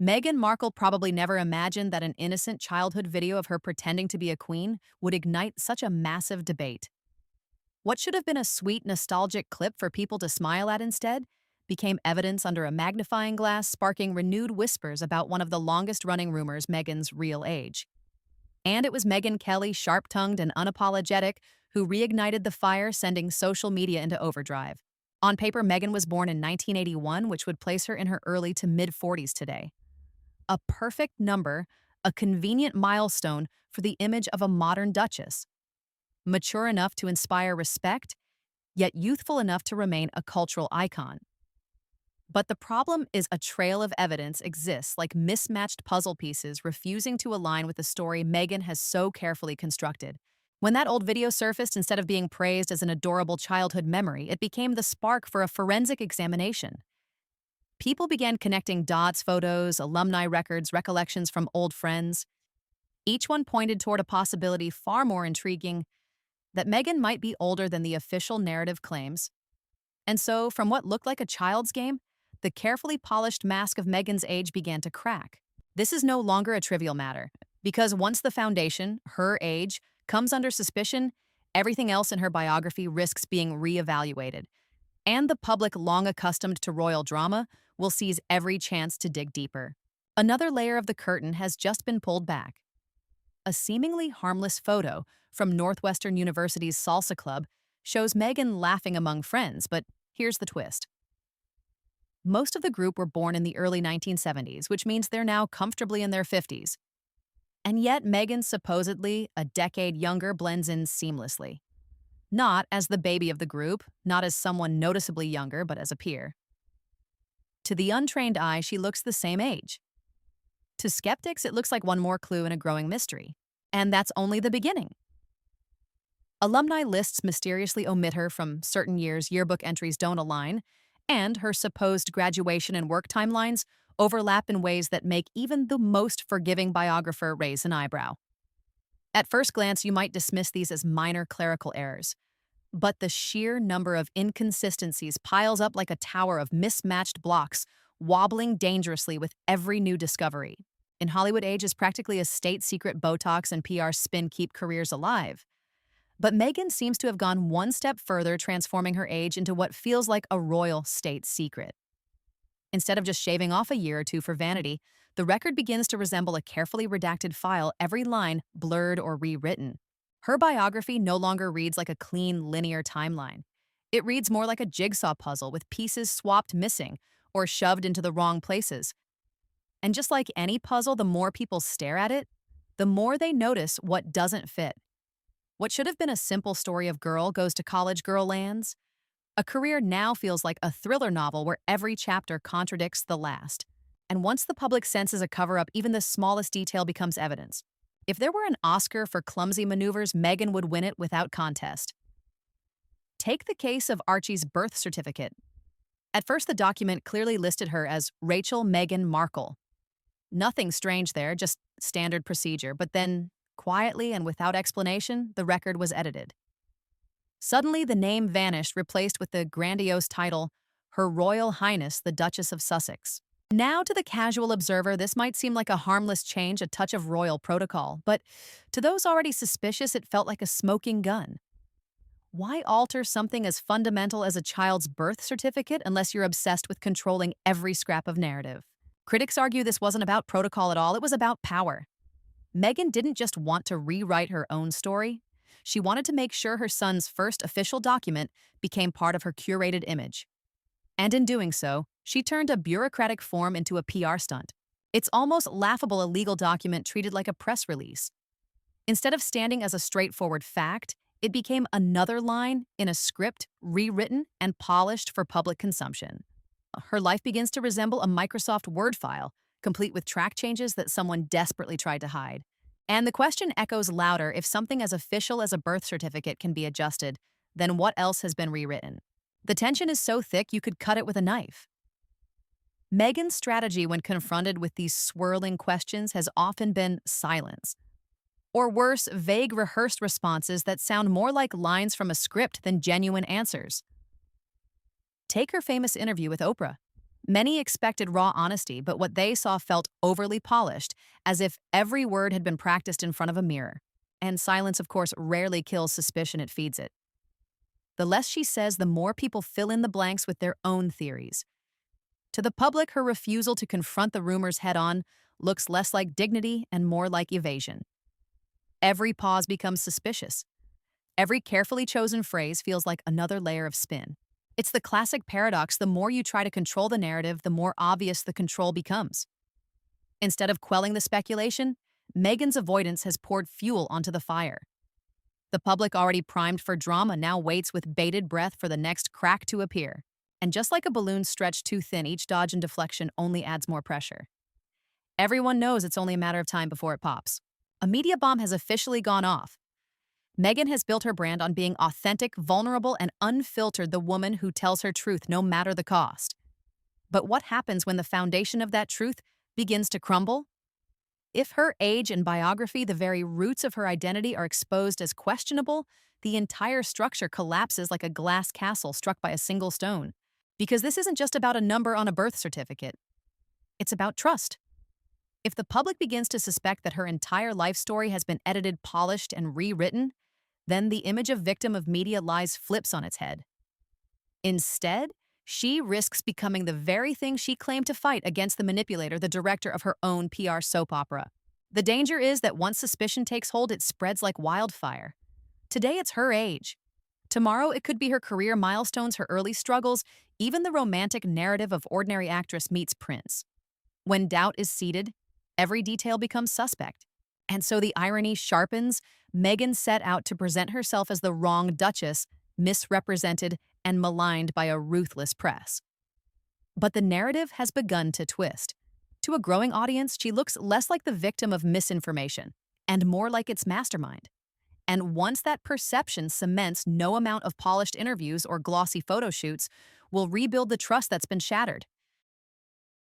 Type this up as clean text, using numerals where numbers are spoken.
Meghan Markle probably never imagined that an innocent childhood video of her pretending to be a queen would ignite such a massive debate. What should have been a sweet, nostalgic clip for people to smile at instead became evidence under a magnifying glass, sparking renewed whispers about one of the longest-running rumors, Meghan's real age. And it was Megyn Kelly, sharp-tongued and unapologetic, who reignited the fire, sending social media into overdrive. On paper, Meghan was born in 1981, which would place her in her early to mid-40s today. A perfect number, a convenient milestone for the image of a modern duchess. Mature enough to inspire respect, yet youthful enough to remain a cultural icon. But the problem is a trail of evidence exists, like mismatched puzzle pieces refusing to align with the story Meghan has so carefully constructed. When that old video surfaced, instead of being praised as an adorable childhood memory, it became the spark for a forensic examination. People began connecting dots, photos, alumni records, recollections from old friends. Each one pointed toward a possibility far more intriguing, that Meghan might be older than the official narrative claims. And so, from what looked like a child's game, the carefully polished mask of Meghan's age began to crack. This is no longer a trivial matter, because once the foundation, her age, comes under suspicion, everything else in her biography risks being reevaluated. And the public, long accustomed to royal drama, will seize every chance to dig deeper. Another layer of the curtain has just been pulled back. A seemingly harmless photo from Northwestern University's salsa club shows Meghan laughing among friends, but here's the twist. Most of the group were born in the early 1970s, which means they're now comfortably in their 50s. And yet Meghan, supposedly a decade younger, blends in seamlessly. Not as the baby of the group, not as someone noticeably younger, but as a peer. To the untrained eye, she looks the same age. To skeptics, it looks like one more clue in a growing mystery. And that's only the beginning. Alumni lists mysteriously omit her from certain years, yearbook entries don't align, and her supposed graduation and work timelines overlap in ways that make even the most forgiving biographer raise an eyebrow. At first glance, you might dismiss these as minor clerical errors, but the sheer number of inconsistencies piles up like a tower of mismatched blocks, wobbling dangerously with every new discovery. In Hollywood, age is practically a state secret. Botox and PR spin keep careers alive. But Meghan seems to have gone one step further, transforming her age into what feels like a royal state secret. Instead of just shaving off a year or two for vanity, the record begins to resemble a carefully redacted file, every line blurred or rewritten. Her biography no longer reads like a clean, linear timeline. It reads more like a jigsaw puzzle with pieces swapped missing or shoved into the wrong places. And just like any puzzle, the more people stare at it, the more they notice what doesn't fit. What should have been a simple story of girl goes to college, girl lands. A career now feels like a thriller novel where every chapter contradicts the last. And once the public senses a cover-up, even the smallest detail becomes evidence. If there were an Oscar for clumsy maneuvers, Meghan would win it without contest. Take the case of Archie's birth certificate. At first, the document clearly listed her as Rachel Meghan Markle. Nothing strange there, just standard procedure, but then, quietly and without explanation, the record was edited. Suddenly, the name vanished, replaced with the grandiose title, Her Royal Highness the Duchess of Sussex. Now, to the casual observer, this might seem like a harmless change, a touch of royal protocol, but to those already suspicious, it felt like a smoking gun. Why alter something as fundamental as a child's birth certificate unless you're obsessed with controlling every scrap of narrative? Critics argue this wasn't about protocol at all, it was about power. Meghan didn't just want to rewrite her own story. She wanted to make sure her son's first official document became part of her curated image. And in doing so, she turned a bureaucratic form into a PR stunt. It's almost laughable, a legal document treated like a press release. Instead of standing as a straightforward fact, it became another line in a script rewritten and polished for public consumption. Her life begins to resemble a Microsoft Word file, complete with track changes that someone desperately tried to hide. And the question echoes louder: if something as official as a birth certificate can be adjusted, then what else has been rewritten? The tension is so thick you could cut it with a knife. Meghan's strategy when confronted with these swirling questions has often been silence. Or worse, vague, rehearsed responses that sound more like lines from a script than genuine answers. Take her famous interview with Oprah. Many expected raw honesty, but what they saw felt overly polished, as if every word had been practiced in front of a mirror. And silence, of course, rarely kills suspicion, it feeds it. The less she says, the more people fill in the blanks with their own theories. To the public, her refusal to confront the rumors head on looks less like dignity and more like evasion. Every pause becomes suspicious. Every carefully chosen phrase feels like another layer of spin. It's the classic paradox: the more you try to control the narrative, the more obvious the control becomes. Instead of quelling the speculation, Meghan's avoidance has poured fuel onto the fire. The public, already primed for drama, now waits with bated breath for the next crack to appear. And just like a balloon stretched too thin, each dodge and deflection only adds more pressure. Everyone knows it's only a matter of time before it pops. A media bomb has officially gone off. Meghan has built her brand on being authentic, vulnerable, and unfiltered, the woman who tells her truth no matter the cost. But what happens when the foundation of that truth begins to crumble? If her age and biography, the very roots of her identity, are exposed as questionable, the entire structure collapses like a glass castle struck by a single stone. Because this isn't just about a number on a birth certificate. It's about trust. If the public begins to suspect that her entire life story has been edited, polished, and rewritten, then the image of victim of media lies flips on its head. Instead, she risks becoming the very thing she claimed to fight against: the manipulator, the director of her own PR soap opera. The danger is that once suspicion takes hold, it spreads like wildfire. Today, it's her age. Tomorrow, it could be her career milestones, her early struggles, even the romantic narrative of ordinary actress meets prince. When doubt is seated, every detail becomes suspect. And so the irony sharpens. Meghan set out to present herself as the wrong duchess, misrepresented and maligned by a ruthless press. But the narrative has begun to twist. To a growing audience, she looks less like the victim of misinformation and more like its mastermind. And once that perception cements, no amount of polished interviews or glossy photo shoots will rebuild the trust that's been shattered.